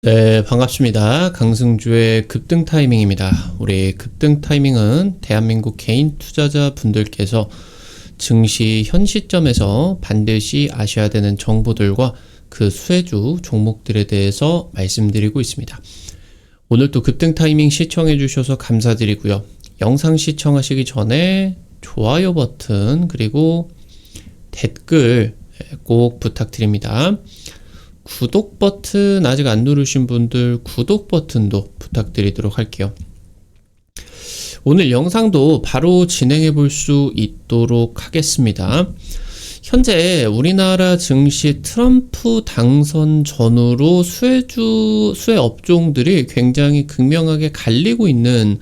네, 반갑습니다. 강승주의 급등 타이밍입니다. 우리 급등 타이밍은 대한민국 개인 투자자 분들께서 증시 현 시점에서 반드시 아셔야 되는 정보들과 그 수혜주 종목들에 대해서 말씀드리고 있습니다. 오늘도 급등 타이밍 시청해 주셔서 감사드리고요. 영상 시청하시기 전에 좋아요 버튼 그리고 댓글 꼭 부탁드립니다. 구독 버튼 아직 안 누르신 분들 구독 버튼도 부탁드리도록 할게요. 오늘 영상도 바로 진행해 볼 수 있도록 하겠습니다. 현재 우리나라 증시 트럼프 당선 전후로 수혜 업종들이 굉장히 극명하게 갈리고 있는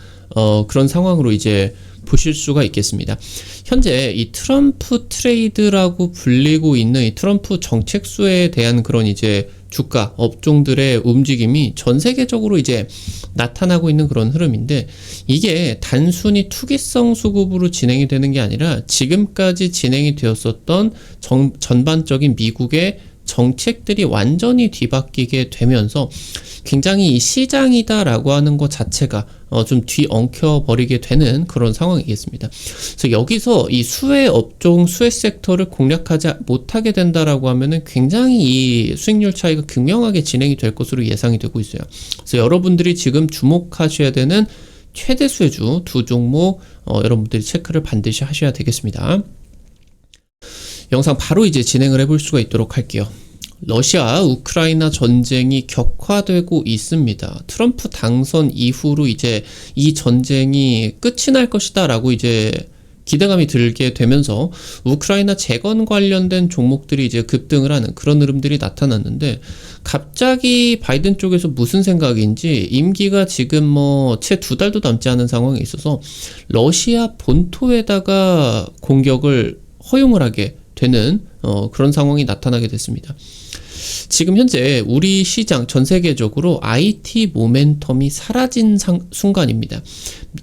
그런 상황으로 이제 보실 수가 있겠습니다. 현재 이 트럼프 트레이드라고 불리고 있는 이 트럼프 정책 수혜에 대한 그런 이제 주가 업종들의 움직임이 전 세계적으로 이제 나타나고 있는 그런 흐름인데, 이게 단순히 투기성 수급으로 진행이 되는 게 아니라 지금까지 진행이 되었었던 전반적인 미국의 정책들이 완전히 뒤바뀌게 되면서 굉장히 이 시장이다라고 하는 것 자체가 좀 뒤엉켜 버리게 되는 그런 상황이겠습니다. 그래서 여기서 이 수혜 업종, 수혜 섹터를 공략하지 못하게 된다라고 하면은 굉장히 이 수익률 차이가 극명하게 진행이 될 것으로 예상이 되고 있어요. 그래서 여러분들이 지금 주목하셔야 되는 최대 수혜주 두 종목 여러분들이 체크를 반드시 하셔야 되겠습니다. 영상 바로 이제 진행을 해볼 수가 있도록 할게요. 러시아 우크라이나 전쟁이 격화되고 있습니다. 트럼프 당선 이후로 이제 이 전쟁이 끝이 날 것이다 라고 이제 기대감이 들게 되면서 우크라이나 재건 관련된 종목들이 이제 급등을 하는 그런 흐름들이 나타났는데, 갑자기 바이든 쪽에서 무슨 생각인지 임기가 지금 채 2달도 남지 않은 상황에 있어서 러시아 본토에다가 공격을 허용을 하게 되는 그런 상황이 나타나게 됐습니다. 지금 현재 우리 시장 전 세계적으로 IT 모멘텀이 사라진 순간입니다.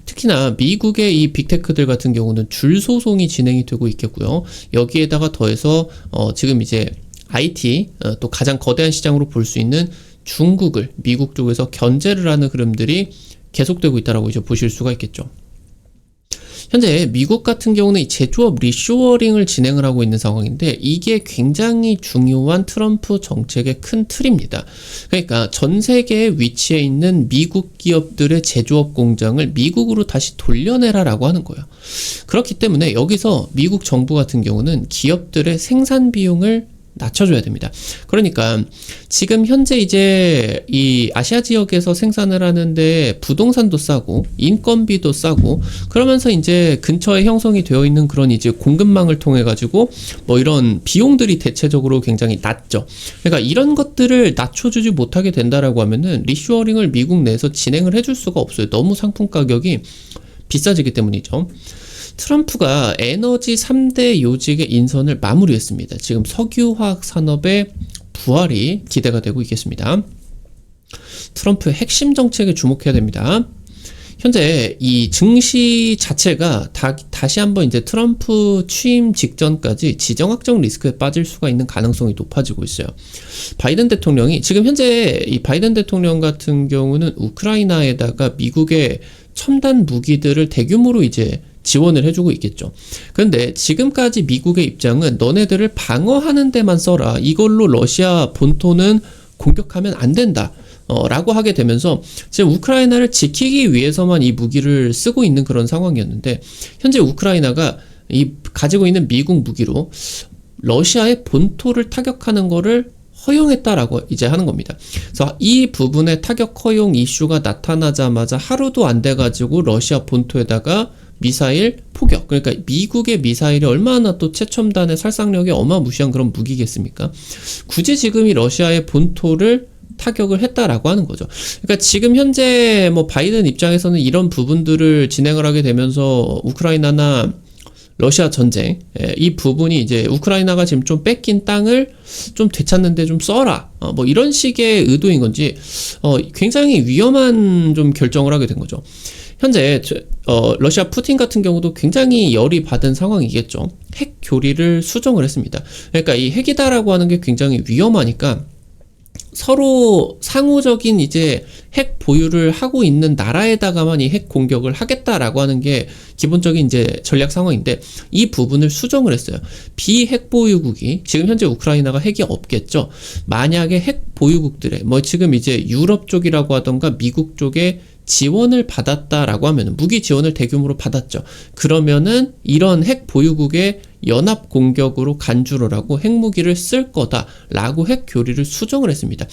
특히나 미국의 이 빅테크들 같은 경우는 줄 소송이 진행이 되고 있겠고요. 여기에다가 더해서 지금 이제 IT 또 가장 거대한 시장으로 볼 수 있는 중국을 미국 쪽에서 견제를 하는 흐름들이 계속되고 있다라고 이제 보실 수가 있겠죠. 현재 미국 같은 경우는 이 제조업 리쇼어링을 진행을 하고 있는 상황인데, 이게 굉장히 중요한 트럼프 정책의 큰 틀입니다. 그러니까 전 세계에 위치해 있는 미국 기업들의 제조업 공장을 미국으로 다시 돌려내라라고 하는 거예요. 그렇기 때문에 여기서 미국 정부 같은 경우는 기업들의 생산 비용을 낮춰줘야 됩니다. 그러니까 지금 현재 이제 이 아시아 지역에서 생산을 하는데 부동산도 싸고 인건비도 싸고, 그러면서 이제 근처에 형성이 되어 있는 그런 이제 공급망을 통해 가지고 이런 비용들이 대체적으로 굉장히 낮죠. 그러니까 이런 것들을 낮춰주지 못하게 된다라고 하면은 리쇼어링을 미국 내에서 진행을 해줄 수가 없어요. 너무 상품 가격이 비싸지기 때문이죠. 트럼프가 에너지 3대 요직의 인선을 마무리했습니다. 지금 석유화학 산업의 부활이 기대가 되고 있겠습니다. 트럼프의 핵심 정책에 주목해야 됩니다. 현재 이 증시 자체가 다시 한번 이제 트럼프 취임 직전까지 지정학적 리스크에 빠질 수가 있는 가능성이 높아지고 있어요. 바이든 대통령이 지금 현재 이 바이든 대통령 같은 경우는 우크라이나에다가 미국의 첨단 무기들을 대규모로 이제 지원을 해주고 있겠죠. 그런데 지금까지 미국의 입장은 너네들을 방어하는 데만 써라, 이걸로 러시아 본토는 공격하면 안 된다 라고 하게 되면서 지금 우크라이나를 지키기 위해서만 이 무기를 쓰고 있는 그런 상황이었는데, 현재 우크라이나가 이 가지고 있는 미국 무기로 러시아의 본토를 타격하는 거를 허용했다라고 이제 하는 겁니다. 그래서 이 부분의 타격 허용 이슈가 나타나자마자 하루도 안 돼가지고 러시아 본토에다가 미사일 포격, 그러니까 미국의 미사일이 얼마나 또 최첨단의 살상력이 어마무시한 그런 무기겠습니까? 굳이 지금 이 러시아의 본토를 타격을 했다라고 하는 거죠. 그러니까 지금 현재 바이든 입장에서는 이런 부분들을 진행을 하게 되면서 우크라이나나 러시아 전쟁, 이 부분이 이제 우크라이나가 지금 좀 뺏긴 땅을 좀 되찾는데 좀 써라, 이런 식의 의도인 건지 굉장히 위험한 좀 결정을 하게 된 거죠. 현재 러시아 푸틴 같은 경우도 굉장히 열이 받은 상황이겠죠. 핵 교리를 수정을 했습니다. 그러니까 이 핵이다라고 하는 게 굉장히 위험하니까 서로 상호적인 이제 핵 보유를 하고 있는 나라에다가만 이 핵 공격을 하겠다라고 하는 게 기본적인 이제 전략 상황인데, 이 부분을 수정을 했어요. 비핵 보유국이, 지금 현재 우크라이나가 핵이 없겠죠. 만약에 핵 보유국들의 뭐 지금 이제 유럽 쪽이라고 하던가 미국 쪽에 지원을 받았다라고 하면, 무기 지원을 대규모로 받았죠. 그러면은 이런 핵 보유국의 연합 공격으로 간주를 하고 핵무기를 쓸 거다라고 핵 교리를 수정을 했습니다.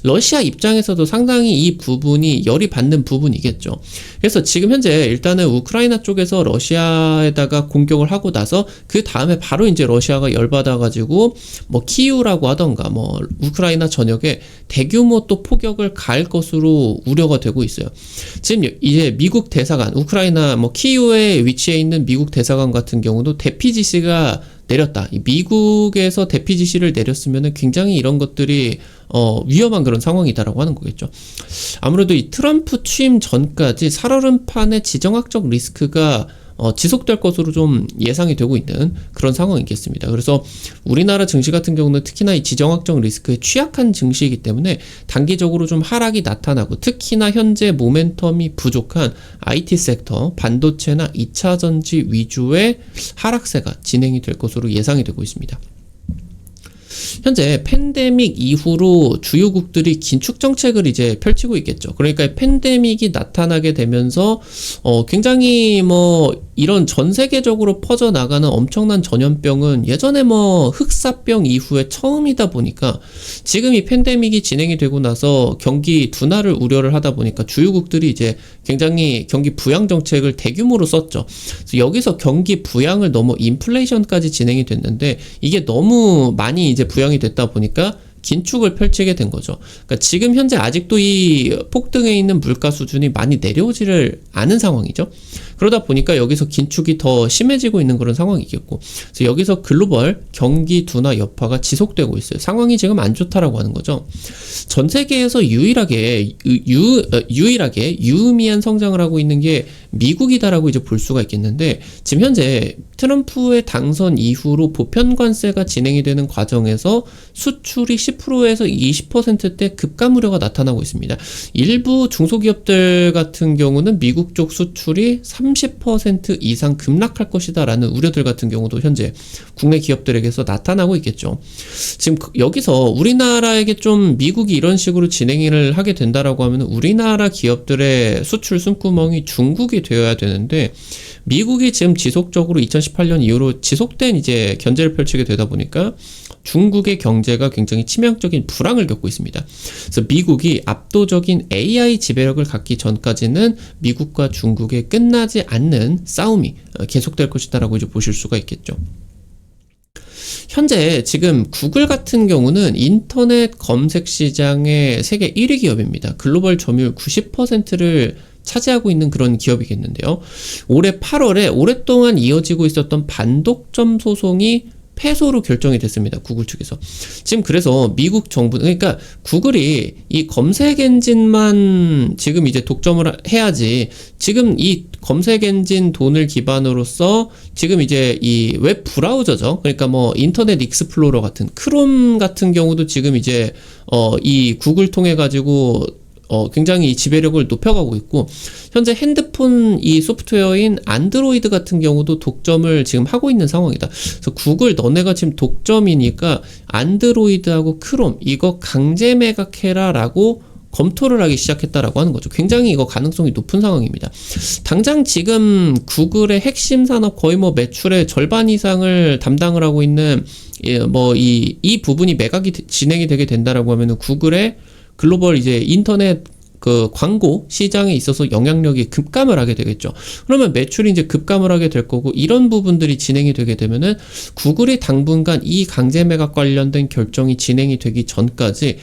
러시아 입장에서도 상당히 이 부분이 열이 받는 부분이겠죠. 그래서 지금 현재 일단은 우크라이나 쪽에서 러시아에다가 공격을 하고 나서 그 다음에 바로 이제 러시아가 열받아가지고 뭐 키이우라고 하던가 뭐 우크라이나 전역에 대규모 또 포격을 가할 것으로 우려가 되고 있어요. 지금 이제 미국 대사관, 우크라이나 뭐 키이우에 위치해 있는 미국 대사관 같은 경우도 대피 지시가 내렸다. 미국에서 대피 지시를 내렸으면 굉장히 이런 것들이 위험한 그런 상황이다라고 하는 거겠죠. 아무래도 이 트럼프 취임 전까지 살얼음판의 지정학적 리스크가 지속될 것으로 좀 예상이 되고 있는 그런 상황이겠습니다. 그래서 우리나라 증시 같은 경우는 특히나 이 지정학적 리스크에 취약한 증시이기 때문에 단기적으로 좀 하락이 나타나고, 특히나 현재 모멘텀이 부족한 IT 섹터, 반도체나 2차 전지 위주의 하락세가 진행이 될 것으로 예상이 되고 있습니다. 현재 팬데믹 이후로 주요국들이 긴축 정책을 이제 펼치고 있겠죠. 그러니까 팬데믹이 나타나게 되면서 굉장히 뭐 이런 전 세계적으로 퍼져나가는 엄청난 전염병은 예전에 뭐 흑사병 이후에 처음이다 보니까, 지금 이 팬데믹이 진행이 되고 나서 경기 둔화를 우려를 하다 보니까 주요국들이 이제 굉장히 경기 부양 정책을 대규모로 썼죠. 그래서 여기서 경기 부양을 너무 인플레이션까지 진행이 됐는데, 이게 너무 많이 이제 부양이 됐다 보니까 긴축을 펼치게 된 거죠. 그러니까 지금 현재 아직도 이 폭등해 있는 물가 수준이 많이 내려오지를 않은 상황이죠. 그러다 보니까 여기서 긴축이 더 심해지고 있는 그런 상황이겠고, 그래서 여기서 글로벌 경기 둔화 여파가 지속되고 있어요. 상황이 지금 안 좋다라고 하는 거죠. 전 세계에서 유일하게 유의미한 성장을 하고 있는 게 미국이다라고 이제 볼 수가 있겠는데, 지금 현재 트럼프의 당선 이후로 보편 관세가 진행이 되는 과정에서 수출이 10%에서 20%대 급감 우려가 나타나고 있습니다. 일부 중소기업들 같은 경우는 미국 쪽 수출이 30% 이상 급락할 것이다라는 우려들 같은 경우도 현재 국내 기업들에게서 나타나고 있겠죠. 지금 여기서 우리나라에게 좀 미국이 이런 식으로 진행을 하게 된다라고 하면 우리나라 기업들의 수출 숨구멍이 중국이 되어야 되는데, 미국이 지금 지속적으로 2018년 이후로 지속된 이제 견제를 펼치게 되다 보니까 중국의 경제가 굉장히 치명적인 불황을 겪고 있습니다. 그래서 미국이 압도적인 AI 지배력을 갖기 전까지는 미국과 중국의 끝나지 않는 싸움이 계속될 것이다라고 이제 보실 수가 있겠죠. 현재 지금 구글 같은 경우는 인터넷 검색 시장의 세계 1위 기업입니다. 글로벌 점유율 90%를 차지하고 있는 그런 기업이겠는데요. 올해 8월에 오랫동안 이어지고 있었던 반독점 소송이 패소로 결정이 됐습니다. 구글 측에서. 지금 그래서 미국 정부, 그러니까 구글이 이 검색 엔진만 지금 이제 독점을 해야지, 지금 이 검색 엔진 돈을 기반으로서 지금 이제 이 웹 브라우저죠. 그러니까 뭐 인터넷 익스플로러 같은 크롬 같은 경우도 지금 이제 이 구글 통해 가지고 굉장히 지배력을 높여가고 있고, 현재 핸드폰 이 소프트웨어인 안드로이드 같은 경우도 독점을 지금 하고 있는 상황이다. 그래서 구글 너네가 지금 독점이니까 안드로이드하고 크롬 이거 강제 매각해라라고 검토를 하기 시작했다라고 하는 거죠. 굉장히 이거 가능성이 높은 상황입니다. 당장 지금 구글의 핵심 산업 거의 뭐 매출의 절반 이상을 담당을 하고 있는 이 부분이 매각이 진행이 되게 된다라고 하면은 구글의 글로벌 이제 인터넷 그 광고 시장에 있어서 영향력이 급감을 하게 되겠죠. 그러면 매출이 이제 급감을 하게 될 거고, 이런 부분들이 진행이 되게 되면은 구글이 당분간 이 강제 매각 관련된 결정이 진행이 되기 전까지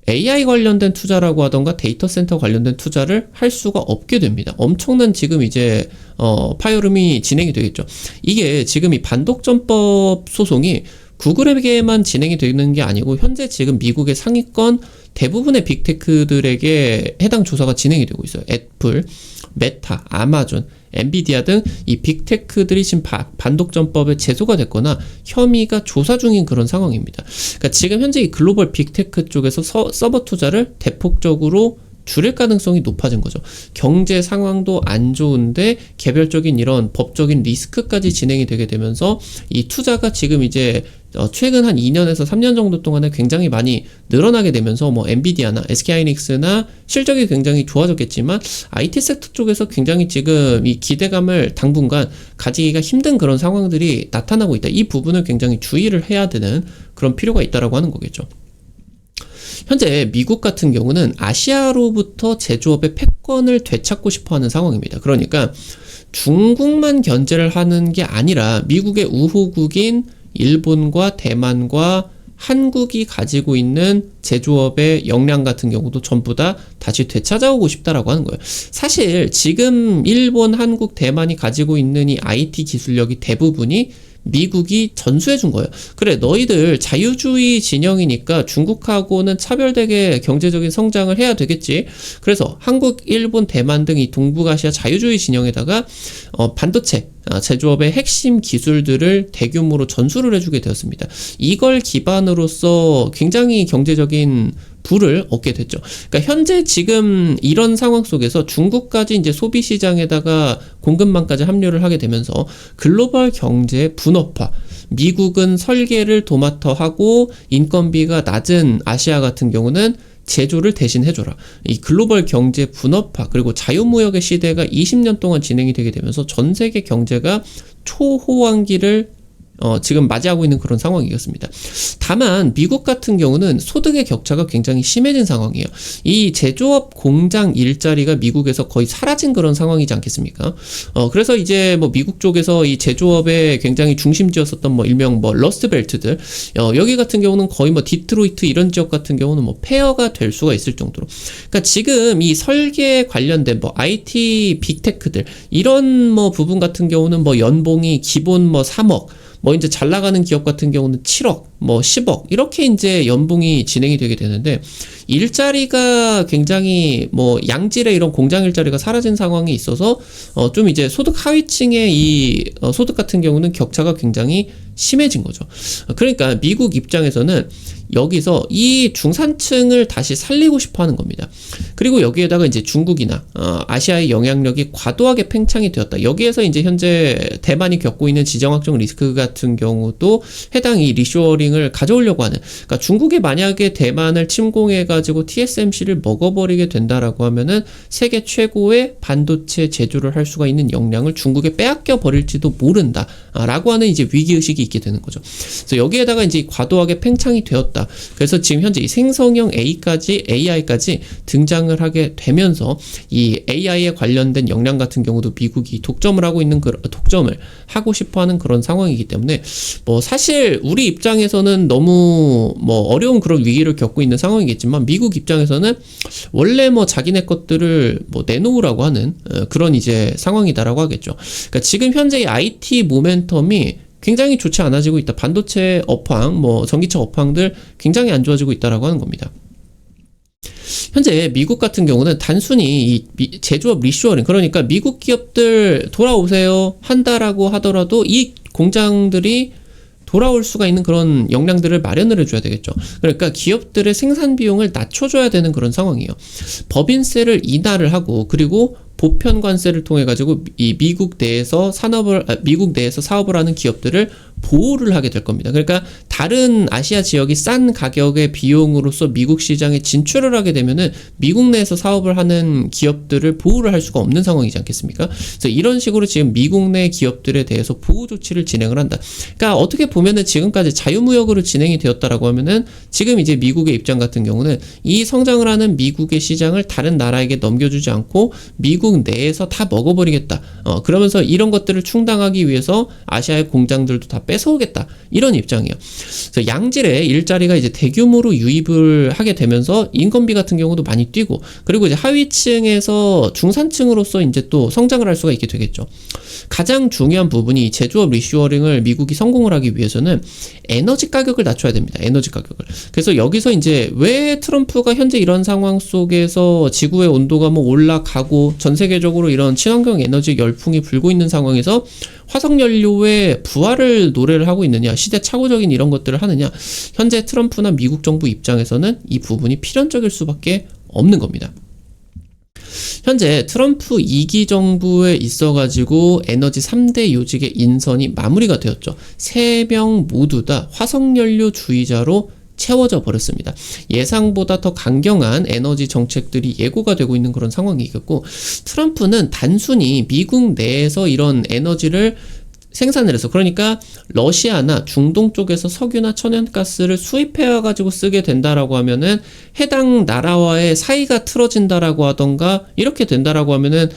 AI 관련된 투자라고 하던가 데이터 센터 관련된 투자를 할 수가 없게 됩니다. 엄청난 지금 이제 파열음이 진행이 되겠죠. 이게 지금 이 반독점법 소송이 구글에게만 진행이 되는 게 아니고, 현재 지금 미국의 상위권 대부분의 빅테크들에게 해당 조사가 진행이 되고 있어요. 애플, 메타, 아마존, 엔비디아 등 이 빅테크들이 지금 반독점법에 제소가 됐거나 혐의가 조사 중인 그런 상황입니다. 그러니까 지금 현재 이 글로벌 빅테크 쪽에서 서버 투자를 대폭적으로 줄일 가능성이 높아진 거죠. 경제 상황도 안 좋은데 개별적인 이런 법적인 리스크까지 진행이 되게 되면서 이 투자가 지금 이제 최근 한 2년에서 3년 정도 동안에 굉장히 많이 늘어나게 되면서 뭐 엔비디아나 SK하이닉스나 실적이 굉장히 좋아졌겠지만 IT 섹터 쪽에서 굉장히 지금 이 기대감을 당분간 가지기가 힘든 그런 상황들이 나타나고 있다. 이 부분을 굉장히 주의를 해야 되는 그런 필요가 있다라고 하는 거겠죠. 현재 미국 같은 경우는 아시아로부터 제조업의 패권을 되찾고 싶어하는 상황입니다. 그러니까 중국만 견제를 하는 게 아니라 미국의 우호국인 일본과 대만과 한국이 가지고 있는 제조업의 역량 같은 경우도 전부 다 다시 되찾아오고 싶다라고 하는 거예요. 사실 지금 일본, 한국, 대만이 가지고 있는 이 IT 기술력이 대부분이 미국이 전수해 준 거예요. 그래, 너희들 자유주의 진영이니까 중국하고는 차별되게 경제적인 성장을 해야 되겠지. 그래서 한국, 일본, 대만 등 이 동북아시아 자유주의 진영에다가 반도체 제조업의 핵심 기술들을 대규모로 전수를 해주게 되었습니다. 이걸 기반으로서 굉장히 경제적인 부를 얻게 됐죠. 그러니까 현재 지금 이런 상황 속에서 중국까지 이제 소비 시장에다가 공급망까지 합류를 하게 되면서 글로벌 경제 분업화, 미국은 설계를 도맡아 하고 인건비가 낮은 아시아 같은 경우는 제조를 대신 해줘라. 이 글로벌 경제 분업화 그리고 자유무역의 시대가 20년 동안 진행이 되게 되면서 전 세계 경제가 초호황기를 지금 맞이하고 있는 그런 상황이었습니다. 다만 미국 같은 경우는 소득의 격차가 굉장히 심해진 상황이에요. 이 제조업 공장 일자리가 미국에서 거의 사라진 그런 상황이지 않겠습니까? 그래서 이제 뭐 미국 쪽에서 이 제조업의 굉장히 중심지였었던 뭐 일명 뭐 러스트벨트들 여기 같은 경우는 거의 뭐 디트로이트 이런 지역 같은 경우는 뭐 폐허가 될 수가 있을 정도로. 그러니까 지금 이 설계 관련된 뭐 IT 빅테크들 이런 뭐 부분 같은 경우는 뭐 연봉이 기본 뭐 3억 뭐 이제 잘 나가는 기업 같은 경우는 7억, 뭐 10억 이렇게 이제 연봉이 진행이 되게 되는데 일자리가 굉장히 뭐 양질의 이런 공장 일자리가 사라진 상황이 있어서 좀 이제 소득 하위층의 이 소득 같은 경우는 격차가 굉장히 심해진 거죠. 그러니까 미국 입장에서는 여기서 이 중산층을 다시 살리고 싶어 하는 겁니다. 그리고 여기에다가 이제 중국이나 아시아의 영향력이 과도하게 팽창이 되었다. 여기에서 이제 현재 대만이 겪고 있는 지정학적 리스크 같은 경우도 해당 이 리쇼어링을 가져오려고 하는. 그러니까 중국이 만약에 대만을 침공해가지고 TSMC를 먹어버리게 된다라고 하면은 세계 최고의 반도체 제조를 할 수가 있는 역량을 중국에 빼앗겨 버릴지도 모른다라고 하는 이제 위기의식이 있게 되는 거죠. 그래서 여기에다가 이제 과도하게 팽창이 되었다. 그래서 지금 현재 이 생성형 AI까지 등장을 하게 되면서 이 AI에 관련된 역량 같은 경우도 미국이 독점을 하고 싶어하는 그런 상황이기 때문에 뭐 사실 우리 입장에서는 너무 뭐 어려운 그런 위기를 겪고 있는 상황이겠지만 미국 입장에서는 원래 뭐 자기네 것들을 뭐 내놓으라고 하는 그런 이제 상황이다라고 하겠죠. 그러니까 지금 현재 이 IT 모멘텀이 굉장히 좋지 않아지고 있다. 반도체 업황, 뭐 전기차 업황들 굉장히 안 좋아지고 있다라고 하는 겁니다. 현재 미국 같은 경우는 단순히 이 제조업 리쇼어링, 그러니까 미국 기업들 돌아오세요 한다라고 하더라도 이 공장들이 돌아올 수가 있는 그런 역량들을 마련을 해줘야 되겠죠. 그러니까 기업들의 생산 비용을 낮춰줘야 되는 그런 상황이에요. 법인세를 인하를 하고 그리고 보편 관세를 통해 가지고 이 미국 내에서 사업을 하는 기업들을 보호를 하게 될 겁니다. 그러니까 다른 아시아 지역이 싼 가격의 비용으로서 미국 시장에 진출을 하게 되면은 미국 내에서 사업을 하는 기업들을 보호를 할 수가 없는 상황이지 않겠습니까? 그래서 이런 식으로 지금 미국 내 기업들에 대해서 보호 조치를 진행을 한다. 그러니까 어떻게 보면은 지금까지 자유무역으로 진행이 되었다라고 하면은 지금 이제 미국의 입장 같은 경우는 이 성장을 하는 미국의 시장을 다른 나라에게 넘겨주지 않고 미국 내에서 다 먹어버리겠다. 그러면서 이런 것들을 충당하기 위해서 아시아의 공장들도 다 뺏어오겠다 이런 입장이에요. 그래서 양질의 일자리가 이제 대규모로 유입을 하게 되면서 인건비 같은 경우도 많이 뛰고, 그리고 이제 하위층에서 중산층으로서 이제 또 성장을 할 수가 있게 되겠죠. 가장 중요한 부분이 제조업 리쇼어링을 미국이 성공을 하기 위해서는 에너지 가격을 낮춰야 됩니다. 에너지 가격을. 그래서 여기서 이제 왜 트럼프가 현재 이런 상황 속에서 지구의 온도가 뭐 올라가고 전 세계적으로 이런 친환경 에너지 열풍이 불고 있는 상황에서 화석연료의 부활을 노래를 하고 있느냐, 시대착오적인 이런 것들을 하느냐, 현재 트럼프나 미국 정부 입장에서는 이 부분이 필연적일 수밖에 없는 겁니다. 현재 트럼프 2기 정부에 있어가지고 에너지 3대 요직의 인선이 마무리가 되었죠. 3명 모두 다 화석연료주의자로 채워져 버렸습니다. 예상보다 더 강경한 에너지 정책들이 예고가 되고 있는 그런 상황이겠고, 트럼프는 단순히 미국 내에서 이런 에너지를 생산을 해서, 그러니까 러시아나 중동 쪽에서 석유나 천연가스를 수입해와가지고 쓰게 된다라고 하면은 해당 나라와의 사이가 틀어진다라고 하던가 이렇게 된다라고 하면은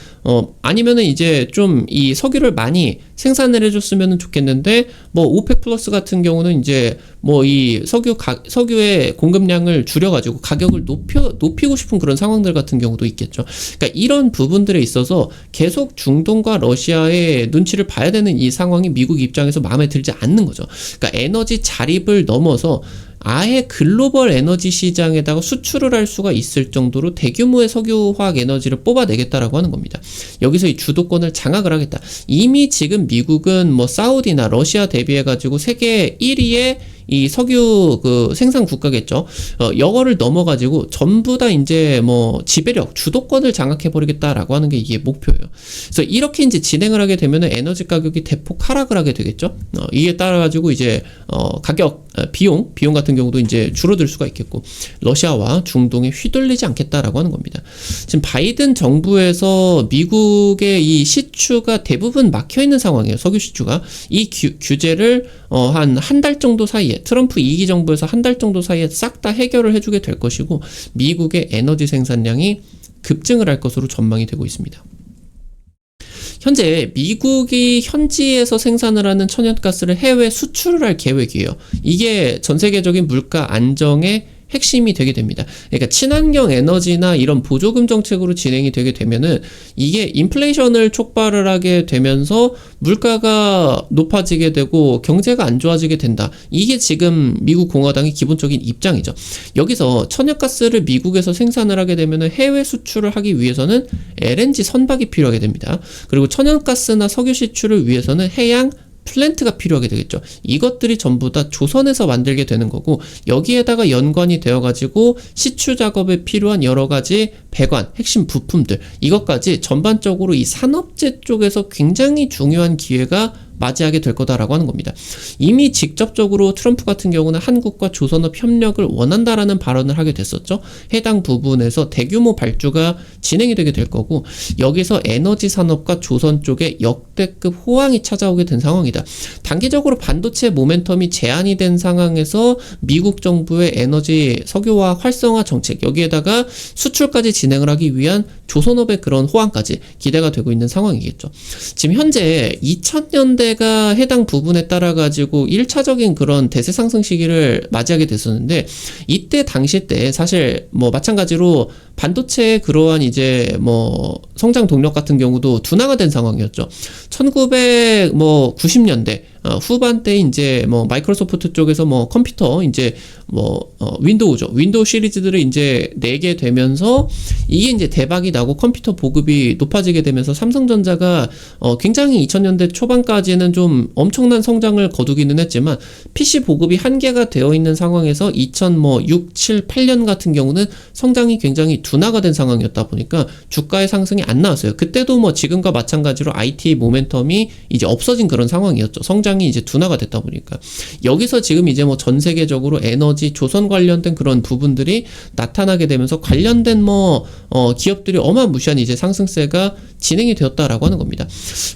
아니면은 이제 좀 이 석유를 많이 생산을 해줬으면 좋겠는데, 뭐 오펙 플러스 같은 경우는 이제 뭐 이 석유의 공급량을 줄여가지고 가격을 높이고 싶은 그런 상황들 같은 경우도 있겠죠. 그러니까 이런 부분들에 있어서 계속 중동과 러시아의 눈치를 봐야 되는 이 상황이 미국 입장에서 마음에 들지 않는 거죠. 그러니까 에너지 자립을 넘어서 아예 글로벌 에너지 시장에다가 수출을 할 수가 있을 정도로 대규모의 석유화학 에너지를 뽑아내겠다라고 하는 겁니다. 여기서 이 주도권을 장악을 하겠다. 이미 지금 미국은 뭐 사우디나 러시아 대비해가지고 세계 1위의 이 석유 그 생산 국가겠죠. 이거를 넘어가지고 전부 다 이제 뭐 지배력, 주도권을 장악해 버리겠다라고 하는 게 이게 목표예요. 그래서 이렇게 이제 진행을 하게 되면은 에너지 가격이 대폭 하락을 하게 되겠죠. 이에 따라 가지고 이제 비용 같은 경우도 이제 줄어들 수가 있겠고, 러시아와 중동에 휘둘리지 않겠다라고 하는 겁니다. 지금 바이든 정부에서 미국의 이 시추가 대부분 막혀 있는 상황이에요. 석유 시추가. 이 규제를 한 달 정도 사이에, 트럼프 2기 정부에서 한 달 정도 사이에 싹 다 해결을 해주게 될 것이고, 미국의 에너지 생산량이 급증을 할 것으로 전망이 되고 있습니다. 현재 미국이 현지에서 생산을 하는 천연가스를 해외 수출을 할 계획이에요. 이게 전 세계적인 물가 안정의 핵심이 되게 됩니다. 그러니까 친환경 에너지나 이런 보조금 정책으로 진행이 되게 되면은 이게 인플레이션을 촉발을 하게 되면서 물가가 높아지게 되고 경제가 안 좋아지게 된다. 이게 지금 미국 공화당의 기본적인 입장이죠. 여기서 천연가스를 미국에서 생산을 하게 되면은 해외 수출을 하기 위해서는 LNG 선박이 필요하게 됩니다. 그리고 천연가스나 석유 시출을 위해서는 해양 플랜트가 필요하게 되겠죠. 이것들이 전부 다 조선에서 만들게 되는 거고, 여기에다가 연관이 되어가지고 시추 작업에 필요한 여러 가지 배관, 핵심 부품들, 이것까지 전반적으로 이 산업재 쪽에서 굉장히 중요한 기회가 맞이하게 될 거다라고 하는 겁니다. 이미 직접적으로 트럼프 같은 경우는 한국과 조선업 협력을 원한다라는 발언을 하게 됐었죠. 해당 부분에서 대규모 발주가 진행이 되게 될 거고, 여기서 에너지 산업과 조선 쪽에 역대급 호황이 찾아오게 된 상황이다. 단기적으로 반도체 모멘텀이 제한이 된 상황에서 미국 정부의 에너지 석유화학 활성화 정책, 여기에다가 수출까지 진행을 하기 위한 조선업의 그런 호황까지 기대가 되고 있는 상황이겠죠. 지금 현재 2000년대가 해당 부분에 따라 가지고 1차적인 그런 대세 상승 시기를 맞이하게 됐었는데, 이때 당시 때 사실 뭐 마찬가지로 반도체의 그러한 이제 뭐 성장 동력 같은 경우도 둔화가 된 상황이었죠. 1990년대 후반때 이제 뭐 마이크로소프트 쪽에서 뭐 컴퓨터 이제 뭐 윈도우죠. 윈도우 시리즈들을 이제 내게 되면서 이게 이제 대박이 나고 컴퓨터 보급이 높아지게 되면서 삼성전자가 굉장히 2000년대 초반까지는 좀 엄청난 성장을 거두기는 했지만, PC 보급이 한계가 되어 있는 상황에서 2006, 7, 8년 같은 경우는 성장이 굉장히 둔화가 된 상황이었다 보니까 주가의 상승이 안 나왔어요. 그때도 뭐 지금과 마찬가지로 IT 모멘텀이 이제 없어진 그런 상황이었죠. 성장이 이제 둔화가 됐다 보니까. 여기서 지금 이제 뭐 전 세계적으로 에너지, 조선 관련된 그런 부분들이 나타나게 되면서 관련된 뭐 기업들이 어마무시한 이제 상승세가 진행이 되었다라고 하는 겁니다.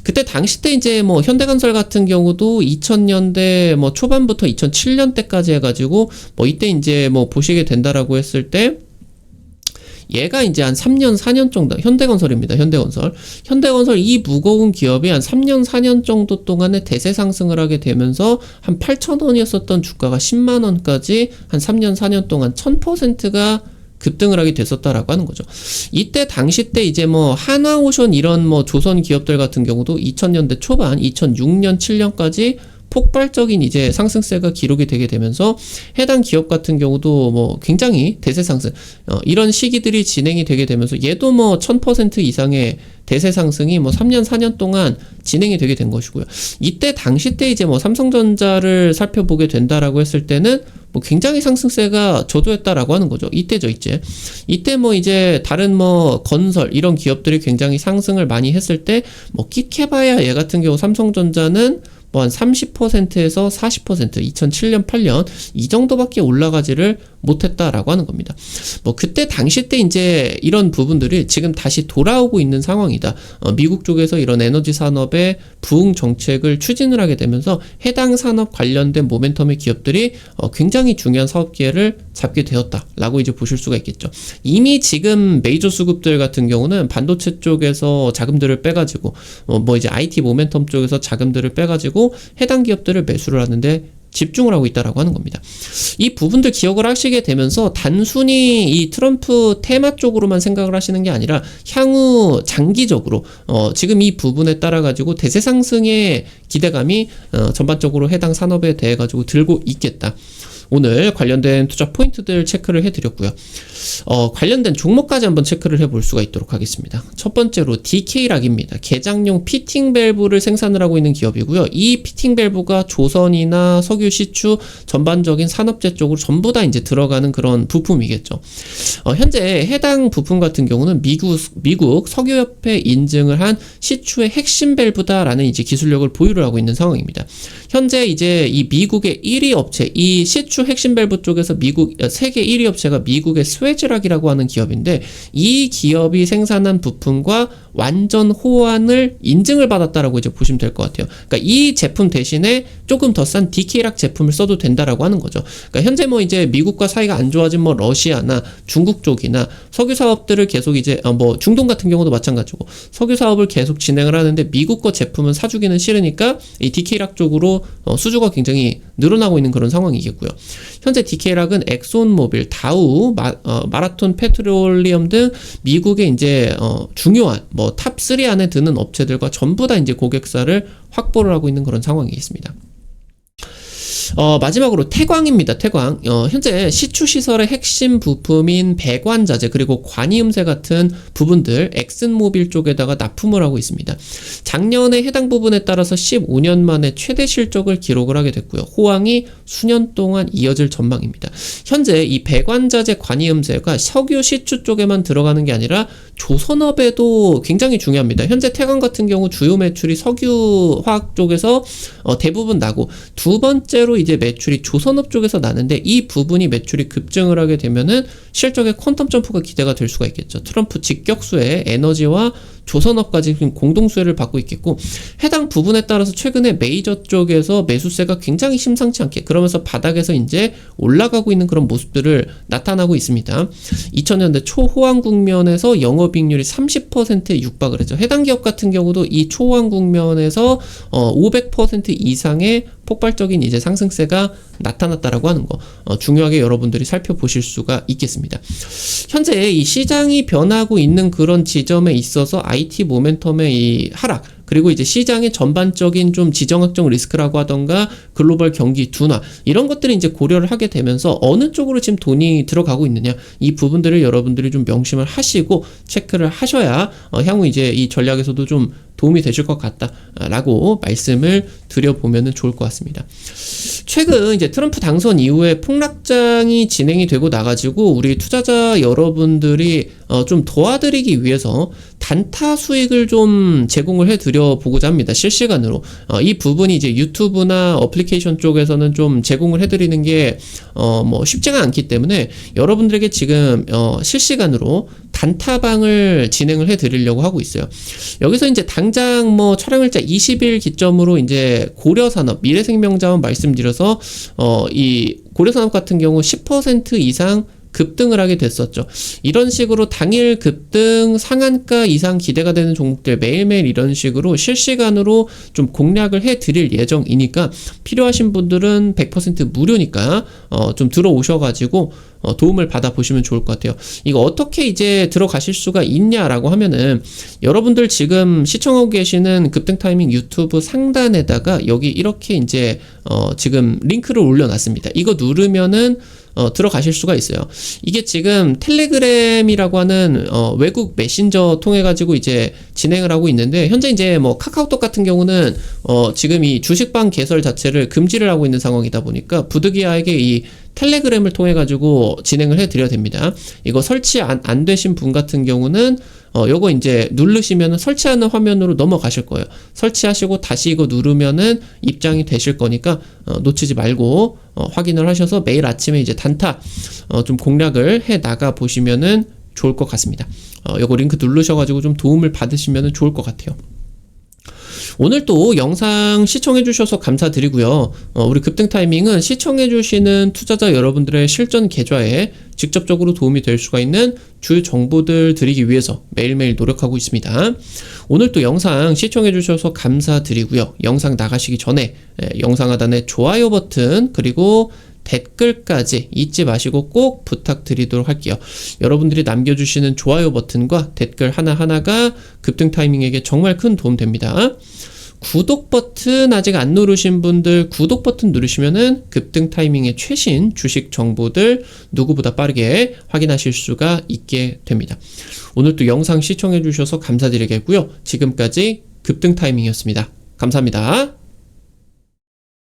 그때 당시 때 이제 뭐 현대건설 같은 경우도 2000년대 뭐 초반부터 2007년대까지 해가지고 뭐 이때 이제 뭐 보시게 된다라고 했을 때, 얘가 이제 한 3년, 4년 정도, 현대건설입니다. 현대건설 이 무거운 기업이 한 3년, 4년 정도 동안에 대세 상승을 하게 되면서 한 8,000원이었었던 주가가 10만 원까지 한 3년, 4년 동안 1000%가 급등을 하게 됐었다라고 하는 거죠. 이때 당시 때 이제 뭐 한화오션 이런 뭐 조선 기업들 같은 경우도 2000년대 초반, 2006년, 7년까지 폭발적인 이제 상승세가 기록이 되게 되면서 해당 기업 같은 경우도 뭐 굉장히 대세 상승 이런 시기들이 진행이 되게 되면서 얘도 뭐 1000% 이상의 대세 상승이 뭐 3년 4년 동안 진행이 되게 된 것이고요. 이때 당시 때 이제 뭐 삼성전자를 살펴보게 된다라고 했을 때는 뭐 굉장히 상승세가 저조했다라고 하는 거죠. 이때죠, 이때 뭐 이제 다른 뭐 건설 이런 기업들이 굉장히 상승을 많이 했을 때 뭐 끽해봐야 얘 같은 경우 삼성전자는 뭐 한 30%에서 40% 2007년 8년 이 정도밖에 올라가지를 못했다라고 하는 겁니다. 뭐 그때 당시 때 이제 이런 부분들이 지금 다시 돌아오고 있는 상황이다. 미국 쪽에서 이런 에너지 산업의 부흥 정책을 추진을 하게 되면서 해당 산업 관련된 모멘텀의 기업들이 굉장히 중요한 사업 기회를 잡게 되었다라고 이제 보실 수가 있겠죠. 이미 지금 메이저 수급들 같은 경우는 반도체 쪽에서 자금들을 빼가지고 뭐 이제 IT 모멘텀 쪽에서 자금들을 빼가지고 해당 기업들을 매수를 하는데 집중을 하고 있다라고 하는 겁니다. 이 부분들 기억을 하시게 되면서 단순히 이 트럼프 테마 쪽으로만 생각을 하시는 게 아니라 향후 장기적으로 지금 이 부분에 따라 가지고 대세 상승의 기대감이 전반적으로 해당 산업에 대해 가지고 들고 있겠다. 오늘 관련된 투자 포인트들 체크를 해드렸고요. 관련된 종목까지 한번 체크를 해볼 수가 있도록 하겠습니다. 첫 번째로 DK락입니다. 개장용 피팅 밸브를 생산을 하고 있는 기업이고요. 이 피팅 밸브가 조선이나 석유 시추 전반적인 산업재 쪽으로 전부 다 이제 들어가는 그런 부품이겠죠. 현재 해당 부품 같은 경우는 미국 석유협회 인증을 한 시추의 핵심 밸브다라는 이제 기술력을 보유를 하고 있는 상황입니다. 현재 이제 이 미국의 1위 업체, 이 시추 핵심 밸브 쪽에서 세계 1위 업체가 미국의 스웨즈락이라고 하는 기업인데 이 기업이 생산한 부품과 완전 호환을 인증을 받았다라고 이제 보시면 될 것 같아요. 그러니까 이 제품 대신에 조금 더 싼 DK락 제품을 써도 된다라고 하는 거죠. 그러니까 현재 뭐 이제 미국과 사이가 안 좋아진 뭐 러시아나 중국 쪽이나 석유 사업들을 계속 이제 뭐 중동 같은 경우도 마찬가지고 석유 사업을 계속 진행을 하는데 미국 거 제품은 사주기는 싫으니까 이 DK락 쪽으로 수주가 굉장히 늘어나고 있는 그런 상황이겠고요. 현재 DK락은 엑손모빌, 다우, 마라톤 페트롤리엄 등 미국의 이제 중요한 뭐 탑 3 안에 드는 업체들과 전부 다 이제 고객사를 확보를 하고 있는 그런 상황이 있습니다. 마지막으로 태광입니다. 태광. 현재 시추시설의 핵심 부품인 배관자재 그리고 관이음새 같은 부분들 엑슨모빌 쪽에다가 납품을 하고 있습니다. 작년에 해당 부분에 따라서 15년 만에 최대 실적을 기록을 하게 됐고요. 호황이 수년 동안 이어질 전망입니다. 현재 이 배관자재 관이음새가 석유 시추 쪽에만 들어가는 게 아니라 조선업에도 굉장히 중요합니다. 현재 태광 같은 경우 주요 매출이 석유화학 쪽에서 대부분 나고 두 번째로 이제 매출이 조선업 쪽에서 나는데 이 부분이 매출이 급증을 하게 되면은 실적의 퀀텀 점프가 기대가 될 수가 있겠죠. 트럼프 직격수의 에너지와 조선업까지 공동수혜를 받고 있겠고 해당 부분에 따라서 최근에 메이저 쪽에서 매수세가 굉장히 심상치 않게 그러면서 바닥에서 이제 올라가고 있는 그런 모습들을 나타나고 있습니다. 2000년대 초호황 국면에서 영업이익률이 30%에 육박을 했죠. 해당 기업 같은 경우도 이 초호황 국면에서 500% 이상의 폭발적인 이제 상승세가 나타났다라고 하는 거 중요하게 여러분들이 살펴보실 수가 있겠습니다. 현재 이 시장이 변하고 있는 그런 지점에 있어서 IT 모멘텀의 이 하락 그리고 이제 시장의 전반적인 좀 지정학적 리스크라고 하던가 글로벌 경기 둔화 이런 것들이 이제 고려를 하게 되면서 어느 쪽으로 지금 돈이 들어가고 있느냐 이 부분들을 여러분들이 좀 명심을 하시고 체크를 하셔야 향후 이제 이 전략에서도 좀 도움이 되실 것 같다라고 말씀을 드려보면 좋을 것 같습니다. 최근 이제 트럼프 당선 이후에 폭락장이 진행이 되고 나가지고 우리 투자자 여러분들이 좀 도와드리기 위해서 단타 수익을 좀 제공을 해드려 보고자 합니다. 실시간으로. 이 부분이 이제 유튜브나 어플리케이션 쪽에서는 좀 제공을 해드리는 게 뭐 쉽지가 않기 때문에 여러분들에게 지금 실시간으로 단타방을 진행을 해드리려고 하고 있어요. 여기서 이제 당장 뭐 촬영일자 20일 기점으로 이제 고려산업, 미래생명자원 말씀드려서 이 고려산업 같은 경우 10% 이상 급등을 하게 됐었죠. 이런 식으로 당일 급등 상한가 이상 기대가 되는 종목들 매일매일 이런 식으로 실시간으로 좀 공략을 해 드릴 예정이니까 필요하신 분들은 100% 무료니까 좀 들어오셔가지고 도움을 받아보시면 좋을 것 같아요. 이거 어떻게 이제 들어가실 수가 있냐라고 하면은 여러분들 지금 시청하고 계시는 급등타이밍 유튜브 상단에다가 여기 이렇게 이제 지금 링크를 올려놨습니다. 이거 누르면은 들어가실 수가 있어요. 이게 지금 텔레그램이라고 하는 외국 메신저 통해 가지고 이제 진행을 하고 있는데 현재 이제 뭐 카카오톡 같은 경우는 지금 이 주식방 개설 자체를 금지를 하고 있는 상황이다 보니까 부득이하게 이 텔레그램을 통해 가지고 진행을 해 드려야 됩니다. 이거 설치 안 되신 분 같은 경우는 요거 이제 누르시면 설치하는 화면으로 넘어가실 거예요. 설치하시고 다시 이거 누르면은 입장이 되실 거니까 놓치지 말고 확인을 하셔서 매일 아침에 이제 단타 좀 공략을 해 나가 보시면은 좋을 것 같습니다. 요거 링크 누르셔가지고 좀 도움을 받으시면은 좋을 것 같아요. 오늘 또 영상 시청해주셔서 감사드리고요. 우리 급등타이밍은 시청해주시는 투자자 여러분들의 실전 계좌에 직접적으로 도움이 될 수가 있는 주요 정보들 드리기 위해서 매일매일 노력하고 있습니다. 오늘 또 영상 시청해주셔서 감사드리고요. 영상 나가시기 전에 영상 하단에 좋아요 버튼 그리고 댓글까지 잊지 마시고 꼭 부탁드리도록 할게요. 여러분들이 남겨주시는 좋아요 버튼과 댓글 하나하나가 급등 타이밍에게 정말 큰 도움 됩니다. 구독 버튼 아직 안 누르신 분들 구독 버튼 누르시면은 급등 타이밍의 최신 주식 정보들 누구보다 빠르게 확인하실 수가 있게 됩니다. 오늘 또 영상 시청해 주셔서 감사드리겠고요. 지금까지 급등 타이밍이었습니다. 감사합니다.